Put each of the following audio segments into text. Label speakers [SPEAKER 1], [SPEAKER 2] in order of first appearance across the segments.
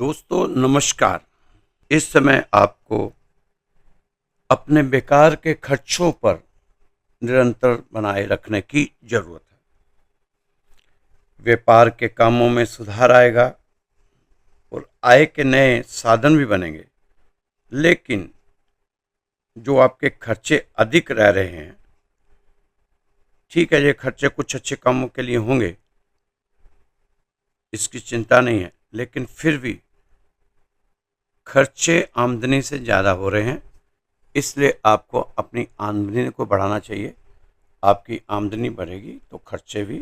[SPEAKER 1] दोस्तों नमस्कार। इस समय आपको अपने बेकार के खर्चों पर निरंतर बनाए रखने की जरूरत है। व्यापार के कामों में सुधार आएगा और आय के नए साधन भी बनेंगे, लेकिन जो आपके खर्चे अधिक रह रहे हैं, ठीक है, ये खर्चे कुछ अच्छे कामों के लिए होंगे, इसकी चिंता नहीं है, लेकिन फिर भी खर्चे आमदनी से ज़्यादा हो रहे हैं, इसलिए आपको अपनी आमदनी को बढ़ाना चाहिए। आपकी आमदनी बढ़ेगी तो खर्चे भी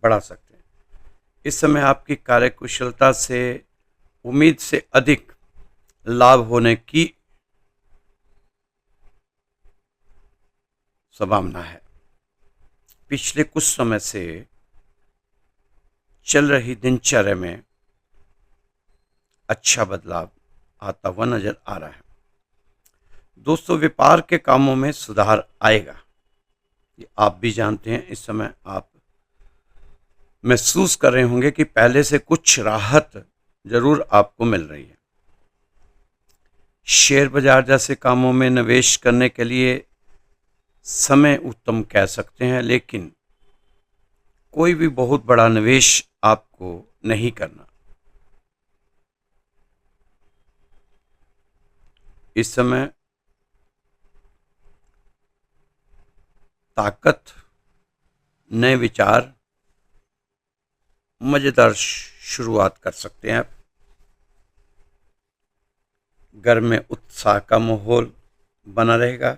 [SPEAKER 1] बढ़ा सकते हैं। इस समय आपकी कार्यकुशलता से उम्मीद से अधिक लाभ होने की संभावना है। पिछले कुछ समय से चल रही दिनचर्या में अच्छा बदलाव आता हुआ नजर आ रहा है। दोस्तों, व्यापार के कामों में सुधार आएगा, ये आप भी जानते हैं। इस समय आप महसूस कर रहे होंगे कि पहले से कुछ राहत जरूर आपको मिल रही है। शेयर बाजार जैसे कामों में निवेश करने के लिए समय उत्तम कह सकते हैं, लेकिन कोई भी बहुत बड़ा निवेश आपको नहीं करना। इस समय ताकत, नए विचार, मजेदार शुरुआत कर सकते हैं आप। घर में उत्साह का माहौल बना रहेगा।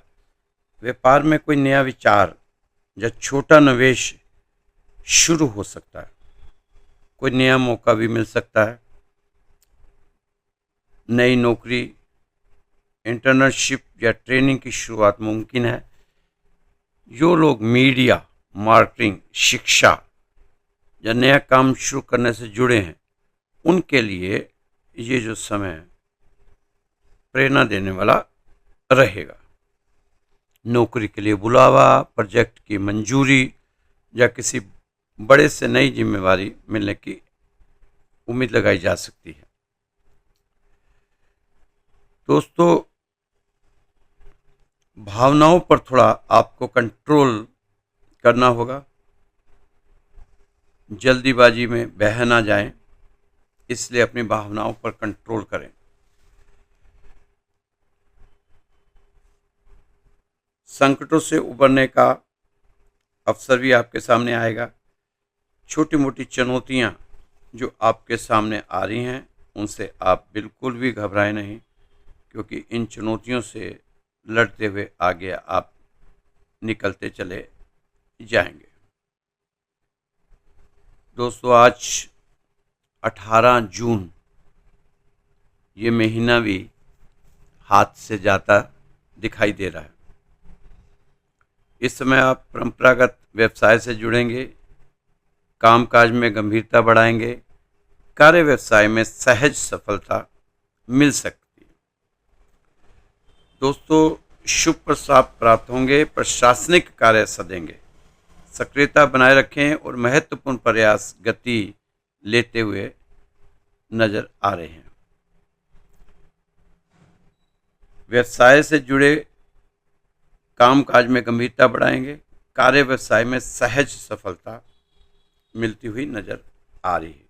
[SPEAKER 1] व्यापार में कोई नया विचार या छोटा निवेश शुरू हो सकता है। कोई नया मौका भी मिल सकता है। नई नौकरी, इंटर्नशिप या ट्रेनिंग की शुरुआत मुमकिन है। जो लोग मीडिया, मार्केटिंग, शिक्षा या नया काम शुरू करने से जुड़े हैं, उनके लिए ये जो समय प्रेरणा देने वाला रहेगा। नौकरी के लिए बुलावा, प्रोजेक्ट की मंजूरी या किसी बड़े से नई जिम्मेवारी मिलने की उम्मीद लगाई जा सकती है। दोस्तों, भावनाओं पर थोड़ा आपको कंट्रोल करना होगा। जल्दीबाजी में बह ना जाएं, इसलिए अपनी भावनाओं पर कंट्रोल करें। संकटों से उबरने का अवसर भी आपके सामने आएगा। छोटी मोटी चुनौतियां जो आपके सामने आ रही हैं, उनसे आप बिल्कुल भी घबराएं नहीं, क्योंकि इन चुनौतियों से लड़ते हुए आगे आप निकलते चले जाएंगे। दोस्तों, आज 18 जून, ये महीना भी हाथ से जाता दिखाई दे रहा है। इस समय आप परंपरागत व्यवसाय से जुड़ेंगे, कामकाज में गंभीरता बढ़ाएंगे, कार्य व्यवसाय में सहज सफलता मिल सकती है। दोस्तों, शुभ प्रस्ताव प्राप्त होंगे, प्रशासनिक कार्य सधेंगे। सक्रियता बनाए रखें और महत्वपूर्ण प्रयास गति लेते हुए नजर आ रहे हैं। व्यवसाय से जुड़े कामकाज में गंभीरता बढ़ाएंगे, कार्य व्यवसाय में सहज सफलता मिलती हुई नजर आ रही है।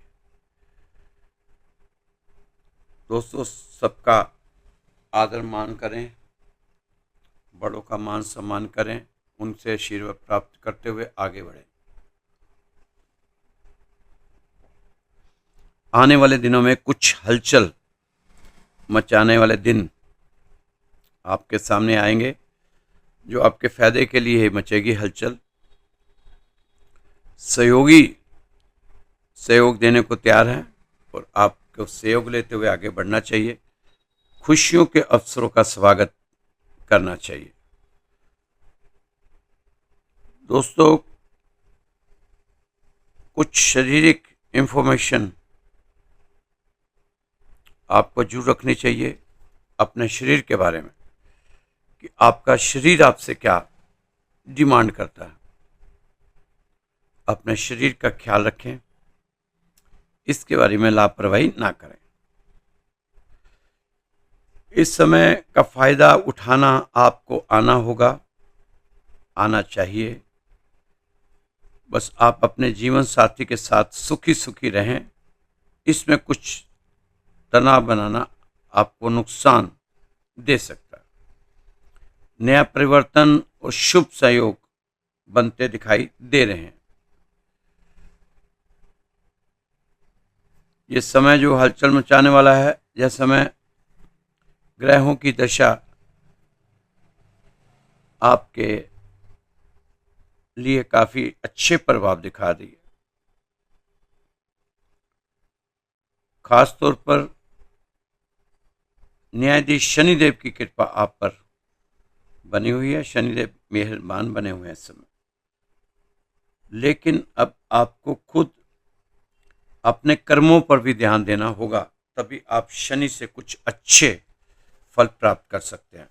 [SPEAKER 1] दोस्तों, सबका आदर मान करें, बड़ों का मान सम्मान करें, उनसे आशीर्वाद प्राप्त करते हुए आगे बढ़ें। आने वाले दिनों में कुछ हलचल मचाने वाले दिन आपके सामने आएंगे, जो आपके फायदे के लिए ही मचेगी हलचल। सहयोगी सहयोग देने को तैयार हैं और आपको सहयोग लेते हुए आगे बढ़ना चाहिए। खुशियों के अवसरों का स्वागत करना चाहिए। दोस्तों, कुछ शारीरिक इंफॉर्मेशन आपको जरूर रखनी चाहिए अपने शरीर के बारे में, कि आपका शरीर आपसे क्या डिमांड करता है। अपने शरीर का ख्याल रखें, इसके बारे में लापरवाही ना करें। इस समय का फायदा उठाना आपको आना होगा, आना चाहिए। बस आप अपने जीवन साथी के साथ सुखी सुखी रहें। इसमें कुछ तनाव बनाना आपको नुकसान दे सकता है। नया परिवर्तन और शुभ सहयोग बनते दिखाई दे रहे हैं। ये समय जो हलचल मचाने वाला है, यह समय ग्रहों की दशा आपके लिए काफी अच्छे प्रभाव दिखा रही है। खास तौर पर न्यायाधीश शनिदेव की कृपा आप पर बनी हुई है। शनिदेव मेहरबान बने हुए हैं इस समय। लेकिन अब आपको खुद अपने कर्मों पर भी ध्यान देना होगा, तभी आप शनि से कुछ अच्छे फल प्राप्त कर सकते हैं।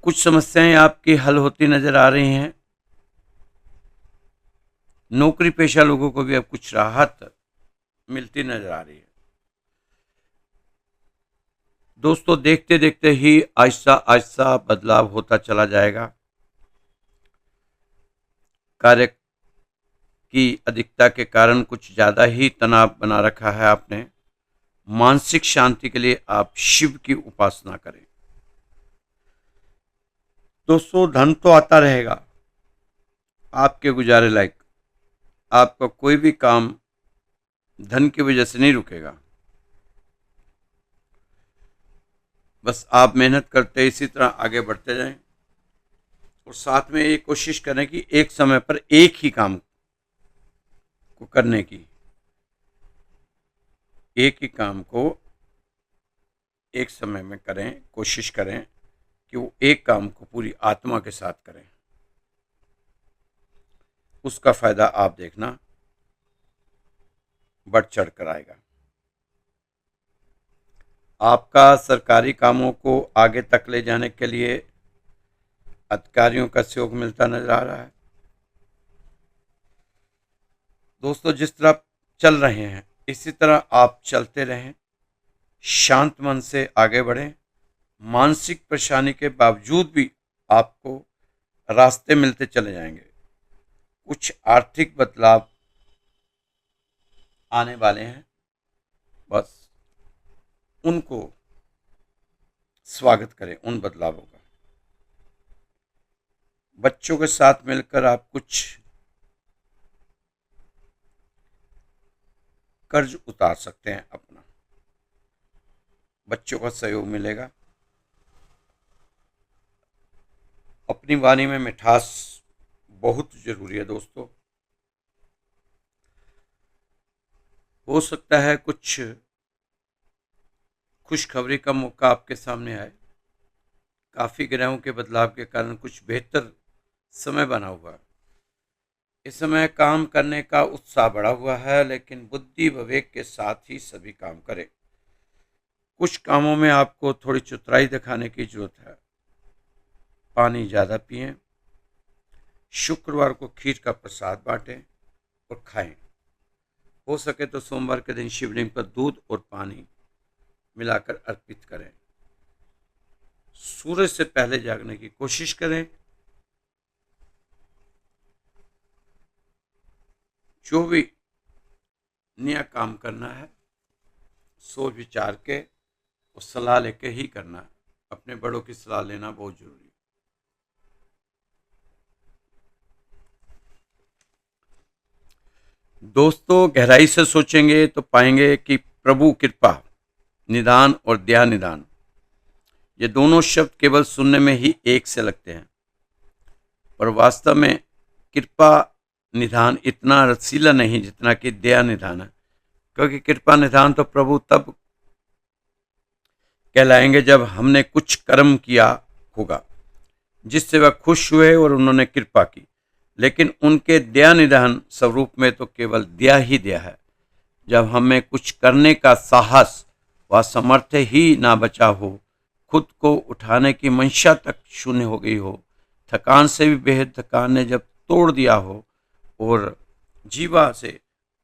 [SPEAKER 1] कुछ समस्याएं आपकी हल होती नजर आ रही हैं। नौकरी पेशा लोगों को भी अब कुछ राहत मिलती नजर आ रही है। दोस्तों, देखते देखते ही आहिस्ता आहिस्ता बदलाव होता चला जाएगा। कार्य की अधिकता के कारण कुछ ज्यादा ही तनाव बना रखा है आपने। मानसिक शांति के लिए आप शिव की उपासना करें। दोस्तों, धन तो आता रहेगा आपके गुजारे लायक। आपका कोई भी काम धन की वजह से नहीं रुकेगा। बस आप मेहनत करते इसी तरह आगे बढ़ते जाएं और साथ में ये कोशिश करें कि एक समय पर एक ही काम को करने की, एक ही काम को एक समय में करें। कोशिश करें कि वो एक काम को पूरी आत्मा के साथ करें। उसका फायदा आप देखना बढ़ चढ़ कर आएगा। आपका सरकारी कामों को आगे तक ले जाने के लिए अधिकारियों का सहयोग मिलता नजर आ रहा है। दोस्तों, जिस तरह चल रहे हैं इसी तरह आप चलते रहें। शांत मन से आगे बढ़ें। मानसिक परेशानी के बावजूद भी आपको रास्ते मिलते चले जाएंगे। कुछ आर्थिक बदलाव आने वाले हैं, बस उनको स्वागत करें, उन बदलावों का। बच्चों के साथ मिलकर आप कुछ कर्ज उतार सकते हैं अपना। बच्चों का सहयोग मिलेगा। अपनी वाणी में मिठास बहुत जरूरी है दोस्तों। हो सकता है कुछ खुशखबरी का मौका आपके सामने आए। काफी ग्रहों के बदलाव के कारण कुछ बेहतर समय बना हुआ है। इस समय काम करने का उत्साह बढ़ा हुआ है, लेकिन बुद्धि विवेक के साथ ही सभी काम करें। कुछ कामों में आपको थोड़ी चतुराई दिखाने की जरूरत है। पानी ज्यादा पिएं। शुक्रवार को खीर का प्रसाद बांटें और खाएं। हो सके तो सोमवार के दिन शिवलिंग पर दूध और पानी मिलाकर अर्पित करें। सूरज से पहले जागने की कोशिश करें। जो भी नया काम करना है सोच विचार के और सलाह लेके ही करना है। अपने बड़ों की सलाह लेना बहुत जरूरी है। दोस्तों, गहराई से सोचेंगे तो पाएंगे कि प्रभु कृपा, निदान और दया निदान, ये दोनों शब्द केवल सुनने में ही एक से लगते हैं, पर वास्तव में कृपा निधान इतना रसीला नहीं जितना कि दया निधान है। क्योंकि कृपा निधान तो प्रभु तब कहलाएंगे जब हमने कुछ कर्म किया होगा जिससे वह खुश हुए और उन्होंने कृपा की। लेकिन उनके दया निधान स्वरूप में तो केवल दया ही दया है। जब हमें कुछ करने का साहस व सामर्थ्य ही ना बचा हो, खुद को उठाने की मंशा तक शून्य हो गई हो, थकान से भी बेहद थकान ने जब तोड़ दिया हो और जीवा से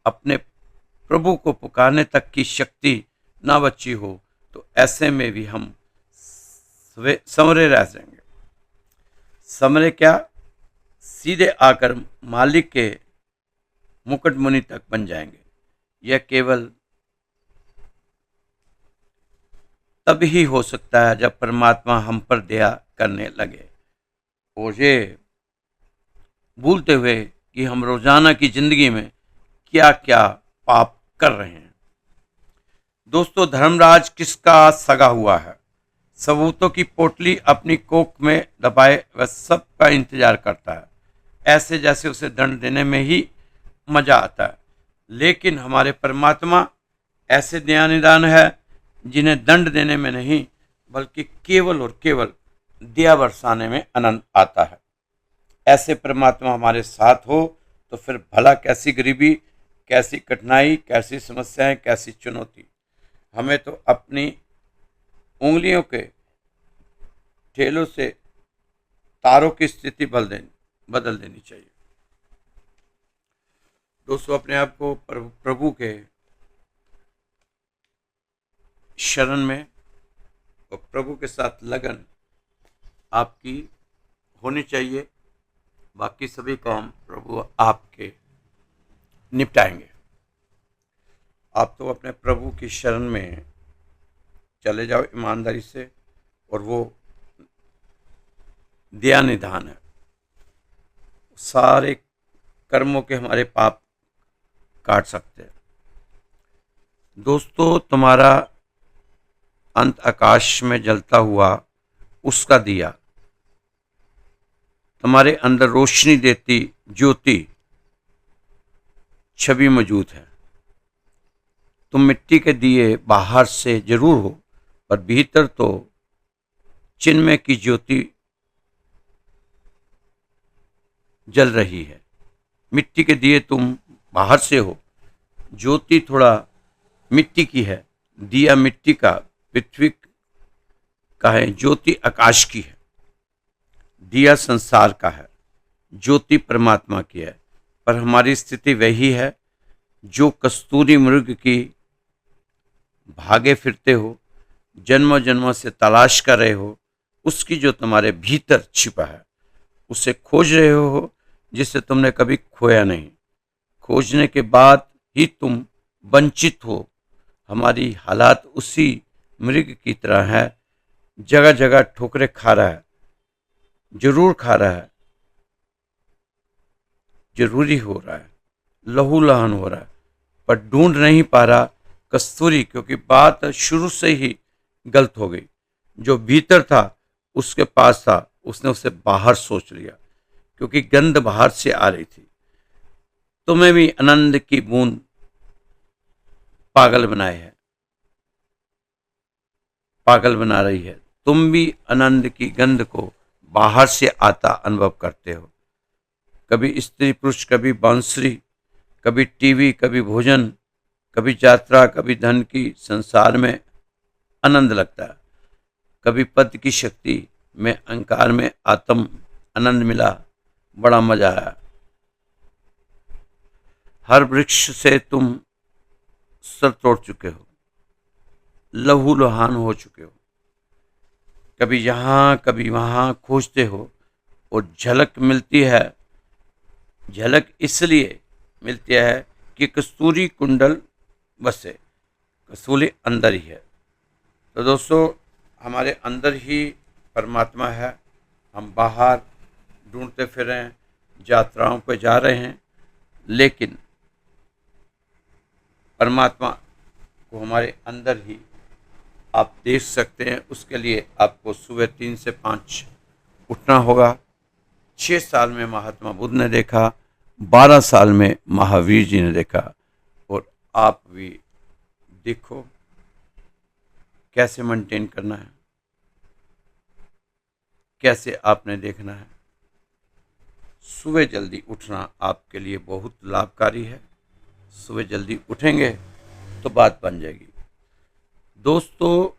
[SPEAKER 1] अपने प्रभु को पुकारने तक की शक्ति ना बची हो, तो ऐसे में भी हम संवरे रह जाएंगे। संवरे क्या, सीधे आकर मालिक के मुकुटमणि तक बन जाएंगे। यह केवल तब ही हो सकता है जब परमात्मा हम पर दया करने लगे। और ये भूलते हुए कि हम रोजाना की जिंदगी में क्या क्या पाप कर रहे हैं। दोस्तों, धर्मराज किसका सगा हुआ है? सबूतों की पोटली अपनी कोख में दबाए वह सबका इंतजार करता है, ऐसे जैसे उसे दंड देने में ही मजा आता है। लेकिन हमारे परमात्मा ऐसे दयानिदान है जिन्हें दंड देने में नहीं, बल्कि केवल और केवल दया बरसाने में आनंद आता है। ऐसे परमात्मा हमारे साथ हो तो फिर भला कैसी गरीबी, कैसी कठिनाई, कैसी समस्याएं, कैसी चुनौती। हमें तो अपनी उंगलियों के ठेलों से तारों की स्थिति बदल देनी चाहिए। दोस्तों, अपने आप को प्रभु के शरण में और प्रभु के साथ लगन आपकी होनी चाहिए। बाकी सभी काम प्रभु आपके निपटाएंगे। आप तो अपने प्रभु की शरण में चले जाओ ईमानदारी से, और वो दया निधान है। सारे कर्मों के हमारे पाप काट सकते हैं। दोस्तों, तुम्हारा अंत आकाश में जलता हुआ उसका दिया, तुम्हारे अंदर रोशनी देती ज्योति छवि मौजूद है। तुम मिट्टी के दिए बाहर से जरूर हो, पर भीतर तो चिन्मय की ज्योति जल रही है। मिट्टी के दिए तुम बाहर से हो, ज्योति थोड़ा मिट्टी की है, दिया मिट्टी का, पृथ्वी का है, ज्योति आकाश की है। दिया संसार का है, ज्योति परमात्मा की है। पर हमारी स्थिति वही है जो कस्तूरी मृग की भागे फिरते हो, जन्मों जन्मों से तलाश कर रहे हो, उसकी जो तुम्हारे भीतर छिपा है, उसे खोज रहे हो जिसे तुमने कभी खोया नहीं। खोजने के बाद ही तुम वंचित हो। हमारी हालात उसी मृग की तरह है, जगह जगह ठोकरें खा रहा है, जरूर खा रहा है, जरूरी हो रहा है, लहू लहान हो रहा है, पर ढूंढ नहीं पा रहा कस्तूरी, क्योंकि बात शुरू से ही गलत हो गई। जो भीतर था उसके पास था, उसने उसे बाहर सोच लिया, क्योंकि गंध बाहर से आ रही थी। तुम्हें भी आनंद की बूंद पागल बनाए है, पागल बना रही है। तुम भी आनंद की गंध को बाहर से आता अनुभव करते हो। कभी स्त्री पुरुष, कभी बांसुरी, कभी टीवी, कभी भोजन, कभी यात्रा, कभी धन की संसार में आनंद लगता है। कभी पद की शक्ति में, अहंकार में आत्म आनंद मिला, बड़ा मजा आया। हर वृक्ष से तुम सर तोड़ चुके हो, लहू लुहान हो चुके हो। कभी यहाँ कभी वहाँ खोजते हो, और झलक मिलती है। झलक इसलिए मिलती है कि कस्तूरी कुंडल बसे, कस्तूरी अंदर ही है। तो दोस्तों, हमारे अंदर ही परमात्मा है। हम बाहर ढूंढते फिर रहे हैं, यात्राओं पर जा रहे हैं, लेकिन परमात्मा को हमारे अंदर ही आप देख सकते हैं। उसके लिए आपको सुबह 3 से 5 उठना होगा। 6 साल में महात्मा बुद्ध ने देखा, 12 साल में महावीर जी ने देखा, और आप भी देखो कैसे मेंटेन करना है, कैसे आपने देखना है। सुबह जल्दी उठना आपके लिए बहुत लाभकारी है। सुबह जल्दी उठेंगे तो बात बन जाएगी। दोस्तों,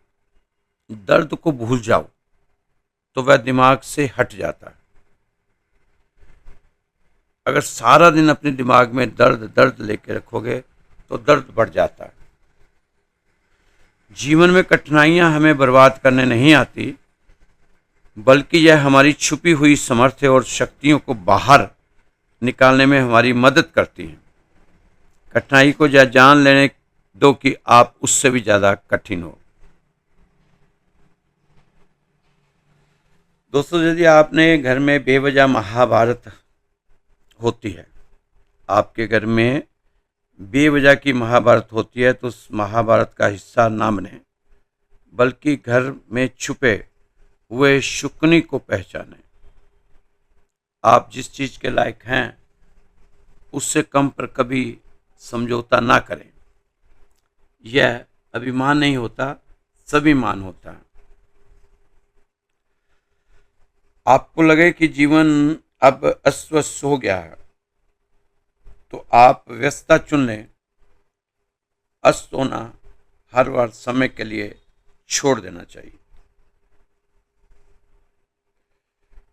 [SPEAKER 1] दर्द को भूल जाओ तो वह दिमाग से हट जाता है। अगर सारा दिन अपने दिमाग में दर्द दर्द लेके रखोगे तो दर्द बढ़ जाता है। जीवन में कठिनाइयां हमें बर्बाद करने नहीं आती, बल्कि यह हमारी छुपी हुई सामर्थ्य और शक्तियों को बाहर निकालने में हमारी मदद करती हैं। कठिनाई को यह जान लेने दो कि आप उससे भी ज़्यादा कठिन हो। दोस्तों, यदि आपने घर में बेवजह महाभारत होती है, आपके घर में बेवजह की महाभारत होती है, तो उस महाभारत का हिस्सा ना बने, बल्कि घर में छुपे हुए शुकनी को पहचानें। आप जिस चीज के लायक हैं उससे कम पर कभी समझौता ना करें। यह अभिमान नहीं होता, स्वाभिमान होता है। आपको लगे कि जीवन अब अस्वस्थ हो गया है, तो आप व्यस्तता चुन लें। अस्त होना हर बार समय के लिए छोड़ देना चाहिए।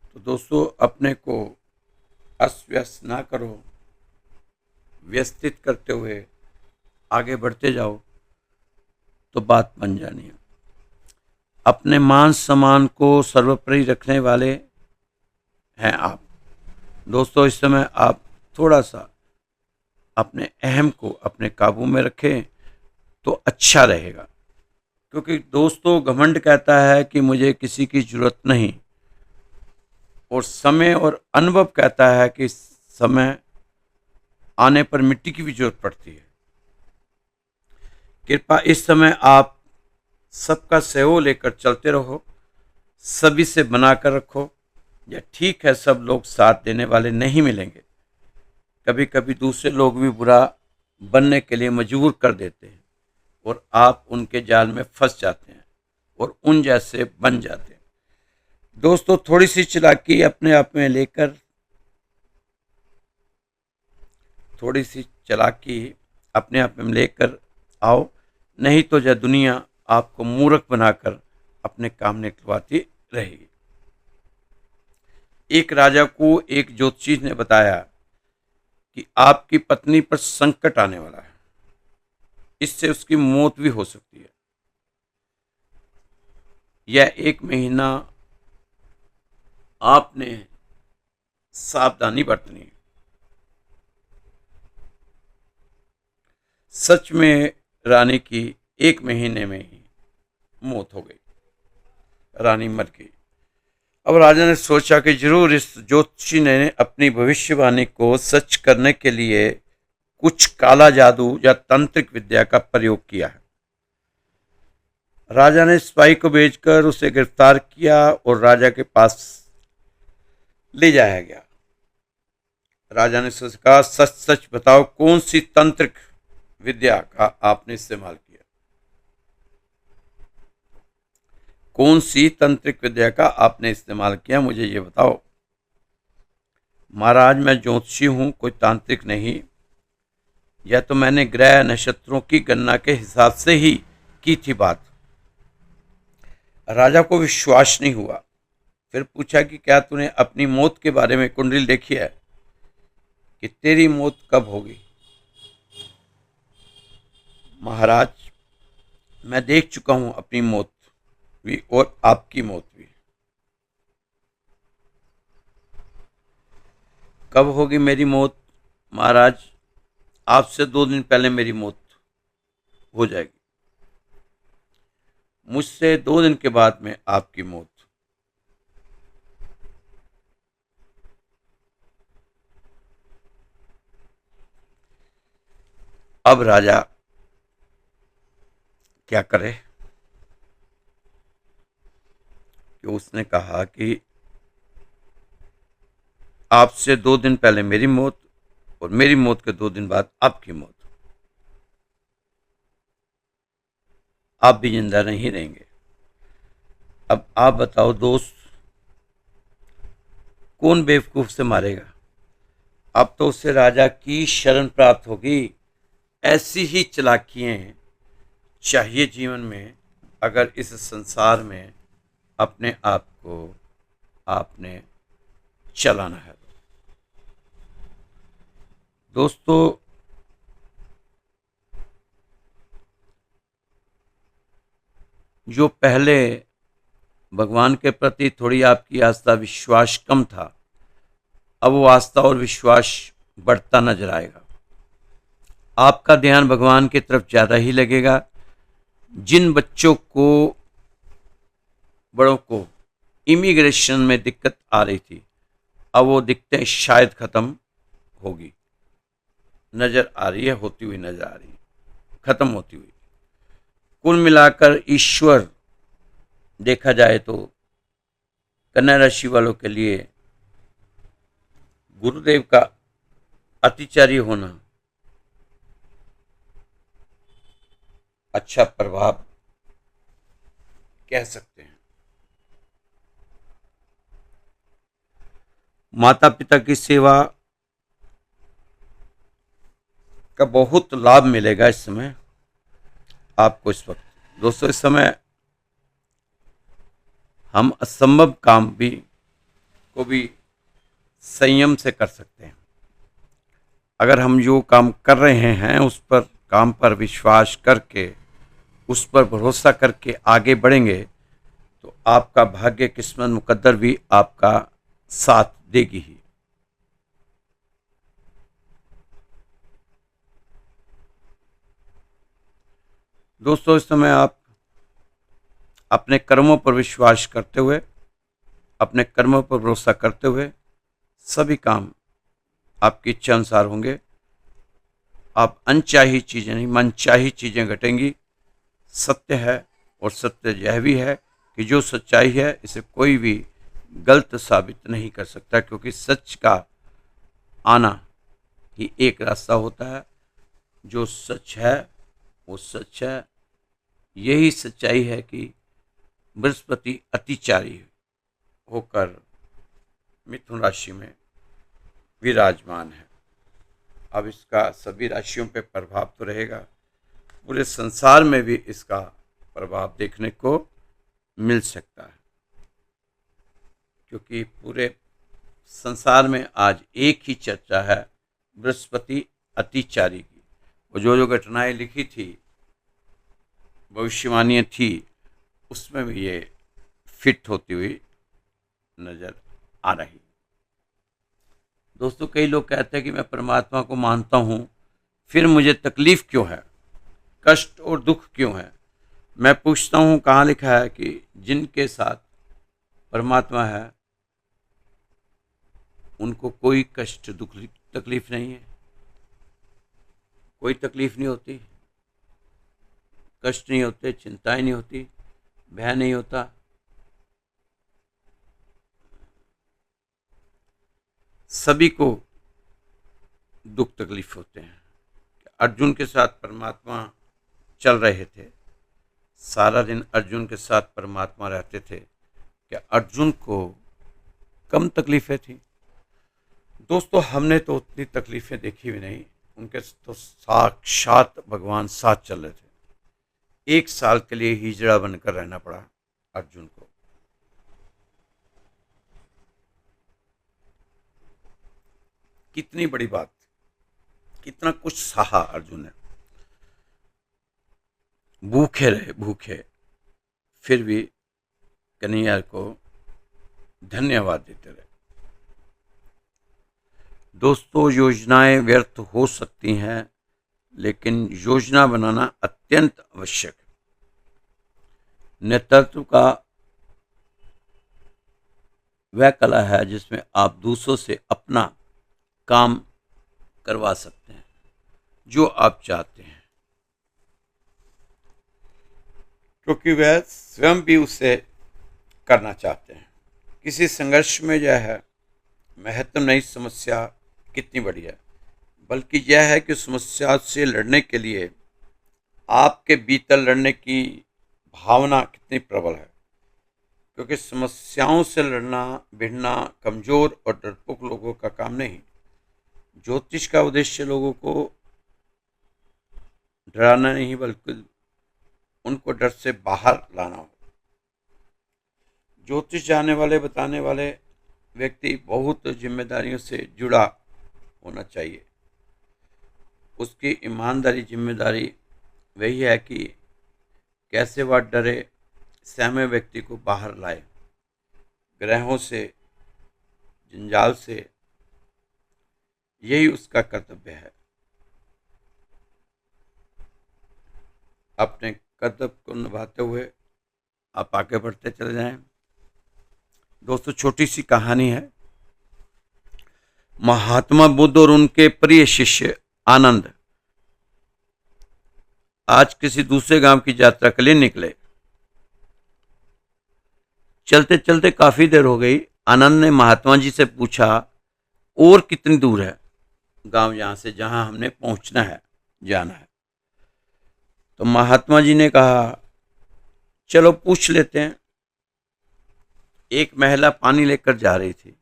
[SPEAKER 1] तो दोस्तों, अपने को अस्त व्यस्त ना करो, व्यस्तित करते हुए आगे बढ़ते जाओ तो बात बन जानी है। अपने मान सम्मान को सर्वोपरि रखने वाले हैं आप। दोस्तों, इस समय आप थोड़ा सा अपने अहम को अपने काबू में रखें तो अच्छा रहेगा। क्योंकि दोस्तों, घमंड कहता है कि मुझे किसी की जरूरत नहीं, और समय और अनुभव कहता है कि समय आने पर मिट्टी की भी जरूरत पड़ती है। कृपया इस समय आप सबका सहयोग लेकर चलते रहो, सभी से बनाकर रखो। यह ठीक है, सब लोग साथ देने वाले नहीं मिलेंगे। कभी कभी दूसरे लोग भी बुरा बनने के लिए मजबूर कर देते हैं और आप उनके जाल में फंस जाते हैं और उन जैसे बन जाते हैं। दोस्तों, थोड़ी सी चालाकी अपने आप में लेकर, थोड़ी सी चालाकी अपने आप में लेकर आओ, नहीं तो यह दुनिया आपको मूर्ख बनाकर अपने काम निकलवाती रहेगी। एक राजा को एक ज्योतिषी ने बताया कि आपकी पत्नी पर संकट आने वाला है, इससे उसकी मौत भी हो सकती है। यह 1 महीना आपने सावधानी बरतनी है। सच में रानी की 1 महीने में ही मौत हो गई, रानी मर गई। अब राजा ने सोचा कि जरूर इस ज्योतिषी ने अपनी भविष्यवाणी को सच करने के लिए कुछ काला जादू या तांत्रिक विद्या का प्रयोग किया है। राजा ने सिपाही को भेजकर उसे गिरफ्तार किया और राजा के पास ले जाया गया। राजा ने उससे कहा, सच सच बताओ, कौन सी तांत्रिक विद्या का आपने इस्तेमाल किया? कौन सी तांत्रिक विद्या का आपने इस्तेमाल किया, मुझे ये बताओ। महाराज, मैं ज्योतिषी हूं, कोई तांत्रिक नहीं। यह तो मैंने ग्रह नक्षत्रों की गणना के हिसाब से ही की थी बात। राजा को विश्वास नहीं हुआ। फिर पूछा कि क्या तूने अपनी मौत के बारे में कुंडली देखी है कि तेरी मौत कब होगी? महाराज, मैं देख चुका हूं अपनी मौत भी और आपकी मौत भी। कब होगी मेरी मौत? महाराज, आपसे 2 दिन पहले मेरी मौत हो जाएगी। मुझसे 2 दिन के बाद में आपकी मौत। अब राजा क्या करे कि उसने कहा कि आपसे 2 दिन पहले मेरी मौत और मेरी मौत के 2 दिन बाद आपकी मौत। आप भी जिंदा नहीं रहेंगे। अब आप बताओ दोस्त, कौन बेवकूफ से मारेगा? अब तो उससे राजा की शरण प्राप्त होगी। ऐसी ही चालाकियां चाहिए जीवन में, अगर इस संसार में अपने आप को आपने चलाना है। दोस्तों, जो पहले भगवान के प्रति थोड़ी आपकी आस्था विश्वास कम था, अब वो आस्था और विश्वास बढ़ता नजर आएगा। आपका ध्यान भगवान की तरफ ज़्यादा ही लगेगा। जिन बच्चों को, बड़ों को इमिग्रेशन में दिक्कत आ रही थी, अब वो दिक्कतें शायद खत्म होगी, नजर आ रही है, होती हुई नजर आ रही है, खत्म होती हुई। कुल मिलाकर ईश्वर देखा जाए तो कन्या राशि वालों के लिए गुरुदेव का अतिचारी होना अच्छा प्रभाव कह सकते हैं। माता पिता की सेवा का बहुत लाभ मिलेगा इस समय आपको। इस वक्त दोस्तों, इस समय हम असंभव काम भी संयम से कर सकते हैं। अगर हम जो काम कर रहे हैं उस पर, काम पर विश्वास करके, उस पर भरोसा करके आगे बढ़ेंगे तो आपका भाग्य, किस्मत, मुकद्दर भी आपका साथ देगी ही। दोस्तों, इस समय आप अपने कर्मों पर विश्वास करते हुए, अपने कर्मों पर भरोसा करते हुए सभी काम आपकी इच्छा अनुसार होंगे। आप अनचाही चीजें नहीं, मनचाही चीजें घटेंगी। सत्य है, और सत्य यह भी है कि जो सच्चाई है इसे कोई भी गलत साबित नहीं कर सकता, क्योंकि सच का आना ही एक रास्ता होता है। जो सच है वो सच है। यही सच्चाई है कि बृहस्पति अतिचारी होकर मिथुन राशि में विराजमान है। अब इसका सभी राशियों पे प्रभाव तो रहेगा, पूरे संसार में भी इसका प्रभाव देखने को मिल सकता है, क्योंकि पूरे संसार में आज एक ही चर्चा है बृहस्पति अतिचारी की। वो जो घटनाएं लिखी थी, भविष्यवाणियां थी, उसमें भी ये फिट होती हुई नजर आ रही। दोस्तों, कई लोग कहते हैं कि मैं परमात्मा को मानता हूं, फिर मुझे तकलीफ क्यों है, कष्ट और दुख क्यों है। मैं पूछता हूं, कहाँ लिखा है कि जिनके साथ परमात्मा है उनको कोई कष्ट, दुख, तकलीफ नहीं है, कोई तकलीफ नहीं होती, कष्ट नहीं होते, चिंताएं नहीं होती, भय नहीं होता। सभी को दुख तकलीफ होते हैं। अर्जुन के साथ परमात्मा चल रहे थे, सारा दिन अर्जुन के साथ परमात्मा रहते थे, क्या अर्जुन को कम तकलीफें थी? दोस्तों, हमने तो उतनी तकलीफें देखी भी नहीं, उनके तो साक्षात भगवान साथ चल रहे थे। 1 साल के लिए हिजड़ा बनकर रहना पड़ा अर्जुन को। कितनी बड़ी बात, कितना कुछ सहा अर्जुन ने, भूखे रहे, भूखे, फिर भी कन्हैया को धन्यवाद देते रहे। दोस्तों, योजनाएं व्यर्थ हो सकती हैं, लेकिन योजना बनाना अत्यंत आवश्यक है। नेतृत्व का वह कला है जिसमें आप दूसरों से अपना काम करवा सकते हैं, जो आप चाहते हैं, क्योंकि वह स्वयं भी उसे करना चाहते हैं। किसी संघर्ष में यह है महत्व नहीं समस्या कितनी बड़ी है, बल्कि यह है कि समस्या से लड़ने के लिए आपके भीतर लड़ने की भावना कितनी प्रबल है। क्योंकि समस्याओं से लड़ना, भिड़ना कमजोर और डरपोक लोगों का काम नहीं। ज्योतिष का उद्देश्य लोगों को डराना नहीं, बल्कि उनको डर से बाहर लाना हो। ज्योतिष जानने वाले, बताने वाले व्यक्ति बहुत जिम्मेदारियों से जुड़ा होना चाहिए। उसकी ईमानदारी, जिम्मेदारी वही है कि कैसे वह डरे सहमे व्यक्ति को बाहर लाए ग्रहों से, जंजाल से। यही उसका कर्तव्य है। अपने कर्तव्य को निभाते हुए आप आगे बढ़ते चले जाएं। दोस्तों, छोटी सी कहानी है। महात्मा बुद्ध और उनके प्रिय शिष्य आनंद आज किसी दूसरे गांव की यात्रा के लिए निकले। चलते चलते काफी देर हो गई। आनंद ने महात्मा जी से पूछा, और कितनी दूर है गांव यहां से, जहां हमने पहुंचना है, जाना है? तो महात्मा जी ने कहा, चलो पूछ लेते हैं। एक महिला पानी लेकर जा रही थी।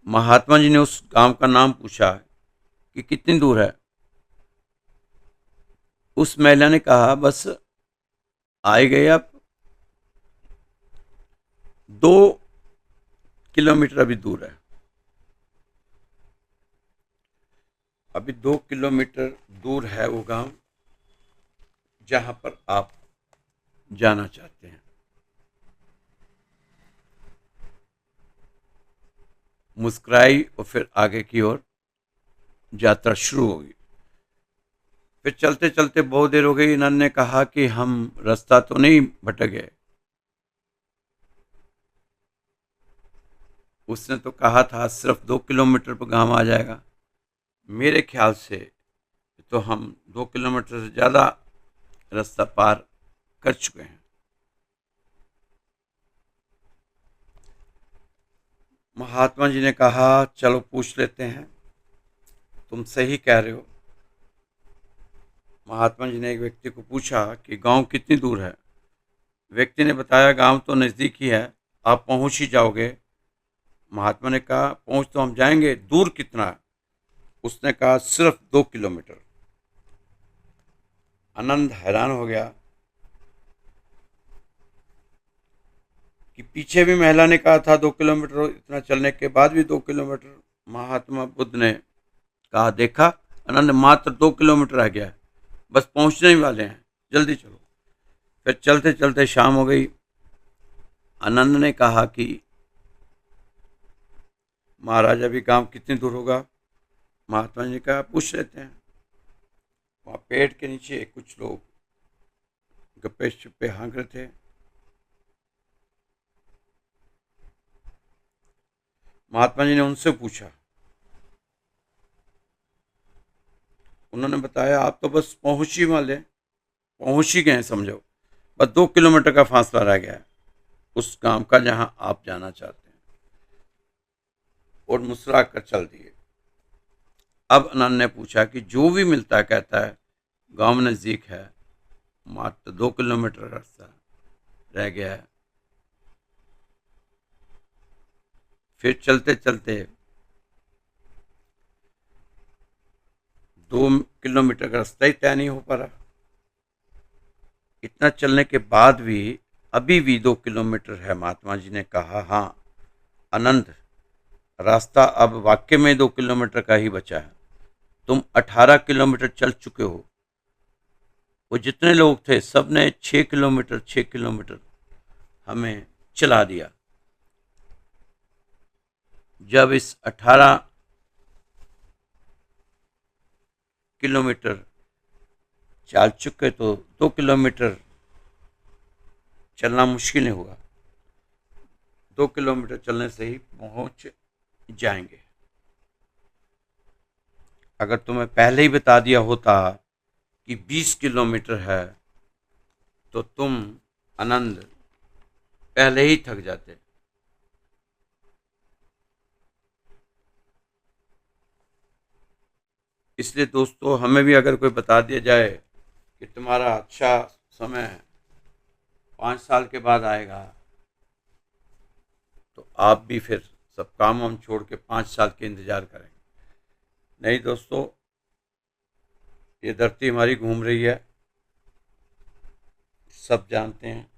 [SPEAKER 1] महात्मा जी ने उस गांव का नाम पूछा कि कितनी दूर है। उस महिला ने कहा, बस आए गए आप, 2 किलोमीटर अभी दूर है। अभी 2 किलोमीटर दूर है वो गांव जहां पर आप जाना चाहते हैं। मुस्कुराई और फिर आगे की ओर यात्रा शुरू होगी। फिर चलते चलते बहुत देर हो गई। आनंद ने कहा कि हम रास्ता तो नहीं भटक गए। उसने तो कहा था सिर्फ 2 किलोमीटर पर गांव आ जाएगा। मेरे ख्याल से तो हम 2 किलोमीटर से ज्यादा रास्ता पार कर चुके हैं। महात्मा जी ने कहा, चलो पूछ लेते हैं, तुम सही कह रहे हो। महात्मा जी ने एक व्यक्ति को पूछा कि गांव कितनी दूर है। व्यक्ति ने बताया, गांव तो नजदीक ही है, आप पहुंच ही जाओगे। महात्मा ने कहा, पहुंच तो हम जाएंगे, दूर कितना है? उसने कहा, सिर्फ 2 किलोमीटर। आनंद हैरान हो गया कि पीछे भी महिला ने कहा था 2 किलोमीटर, इतना चलने के बाद भी 2 किलोमीटर। महात्मा बुद्ध ने कहा, देखा आनंद, मात्र 2 किलोमीटर रह गया है, बस पहुंचने ही वाले हैं, जल्दी चलो। फिर चलते चलते शाम हो गई। आनंद ने कहा कि महाराज, अभी गांव कितनी दूर होगा? महात्मा जी ने कहा, पूछ लेते हैं। वहां पेड़ के नीचे कुछ लोग गप्पे शप्पे हाँक रहे थे। महात्मा जी ने उनसे पूछा। उन्होंने बताया, आप तो बस पहुंच ही गए समझो, बस 2 किलोमीटर का फासला रह गया है उस गांव का जहां आप जाना चाहते हैं। और मुस्कुरा कर चल दिए। अब आनंद ने पूछा कि जो भी मिलता कहता है गांव नजदीक है, मात्र 2 किलोमीटर का रास्ता रह गया है। फिर चलते चलते 2 किलोमीटर का रास्ता ही तय नहीं हो पा रहा। इतना चलने के बाद भी अभी भी 2 किलोमीटर है। महात्मा जी ने कहा, हाँ आनंद, रास्ता अब वाकई में 2 किलोमीटर का ही बचा है। तुम 18 किलोमीटर चल चुके हो। वो जितने लोग थे सब ने 6 किलोमीटर 6 किलोमीटर हमें चला दिया। जब इस 18 किलोमीटर चल चुके तो 2 किलोमीटर चलना मुश्किल नहीं होगा। 2 किलोमीटर चलने से ही पहुंच जाएंगे। अगर तुम्हें पहले ही बता दिया होता कि 20 किलोमीटर है तो तुम आनंद पहले ही थक जाते। इसलिए दोस्तों, हमें भी अगर कोई बता दिया जाए कि तुम्हारा अच्छा समय 5 साल के बाद आएगा, तो आप भी फिर सब काम हम छोड़ के 5 साल के इंतजार करेंगे। नहीं दोस्तों, ये धरती हमारी घूम रही है, सब जानते हैं।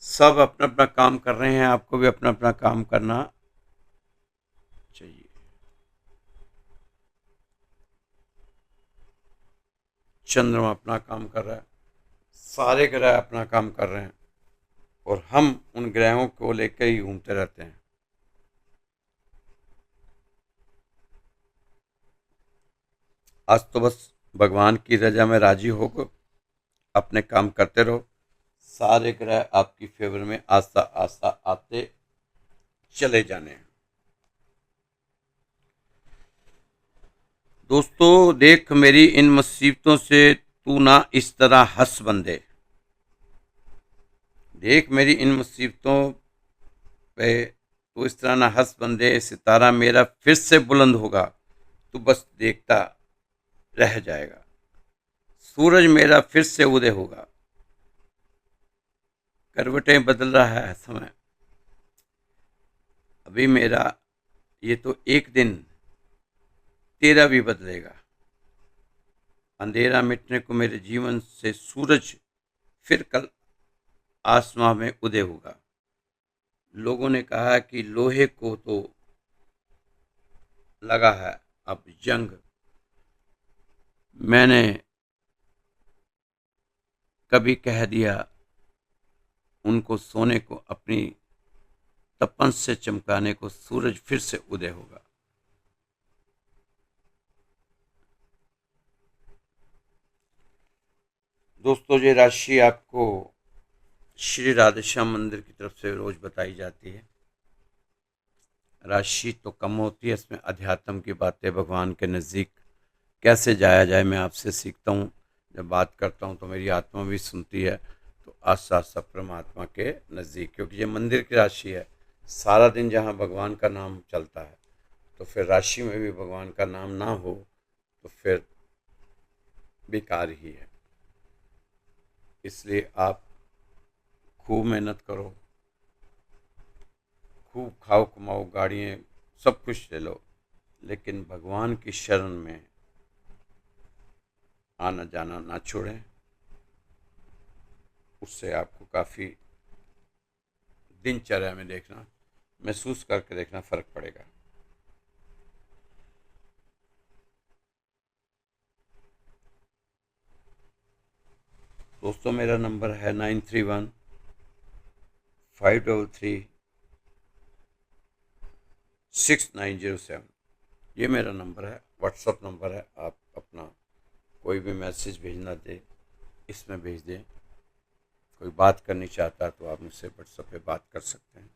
[SPEAKER 1] सब अपना अपना काम कर रहे हैं, आपको भी अपना अपना काम करना चाहिए। चंद्रमा अपना काम कर रहा है, सारे ग्रह अपना काम कर रहे हैं और हम उन ग्रहों को लेकर ही घूमते रहते हैं। आज तो बस भगवान की रजा में राजी होकर अपने काम करते रहो, सारे ग्रह आपकी फेवर में आस्ता आस्ता आते चले जाने हैं। दोस्तों, देख मेरी इन मुसीबतों से तू ना इस तरह हंस बंदे, देख मेरी इन मुसीबतों पे तू इस तरह ना हंस बंदे, सितारा मेरा फिर से बुलंद होगा, तू बस देखता रह जाएगा, सूरज मेरा फिर से उदय होगा। करवटें बदल रहा है समय, अभी मेरा ये तो एक दिन तेरा भी बदलेगा। अंधेरा मिटने को मेरे जीवन से सूरज फिर कल आसमां में उदय होगा। लोगों ने कहा कि लोहे को तो लगा है अब जंग, मैंने कभी कह दिया उनको सोने को, अपनी तपन से चमकाने को सूरज फिर से उदय होगा। दोस्तों, ये राशि आपको श्री राधेश्याम मंदिर की तरफ से रोज बताई जाती है। राशि तो कम होती है, इसमें अध्यात्म की बातें, भगवान के नज़दीक कैसे जाया जाए मैं आपसे सीखता हूँ। जब बात करता हूँ तो मेरी आत्मा भी सुनती है, तो आस्ता आस्ता परमात्मा के नज़दीक, क्योंकि ये मंदिर की राशि है। सारा दिन जहाँ भगवान का नाम चलता है, तो फिर राशि में भी भगवान का नाम ना हो तो फिर बेकार ही है। इसलिए आप खूब मेहनत करो, खूब खाओ कमाओ, गाड़ियाँ सब कुछ ले लो, लेकिन भगवान की शरण में आना जाना ना छोड़ें। उससे आपको काफ़ी दिनचर्या में देखना, महसूस करके देखना फ़र्क पड़ेगा। दोस्तों, मेरा नंबर है 9315336907। ये मेरा नंबर है, व्हाट्सअप नंबर है। आप अपना कोई भी मैसेज भेजना दे, इसमें भेज दें। कोई बात करनी चाहता है तो आप मुझसे व्हाट्सएप पे बात कर सकते हैं।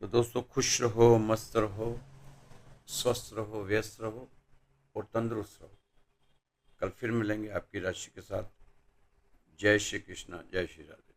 [SPEAKER 1] तो दोस्तों, खुश रहो, मस्त रहो, स्वस्थ रहो, व्यस्त रहो और तंदुरुस्त रहो। कल फिर मिलेंगे आपकी राशि के साथ। जय श्री कृष्णा, जय श्री राधे।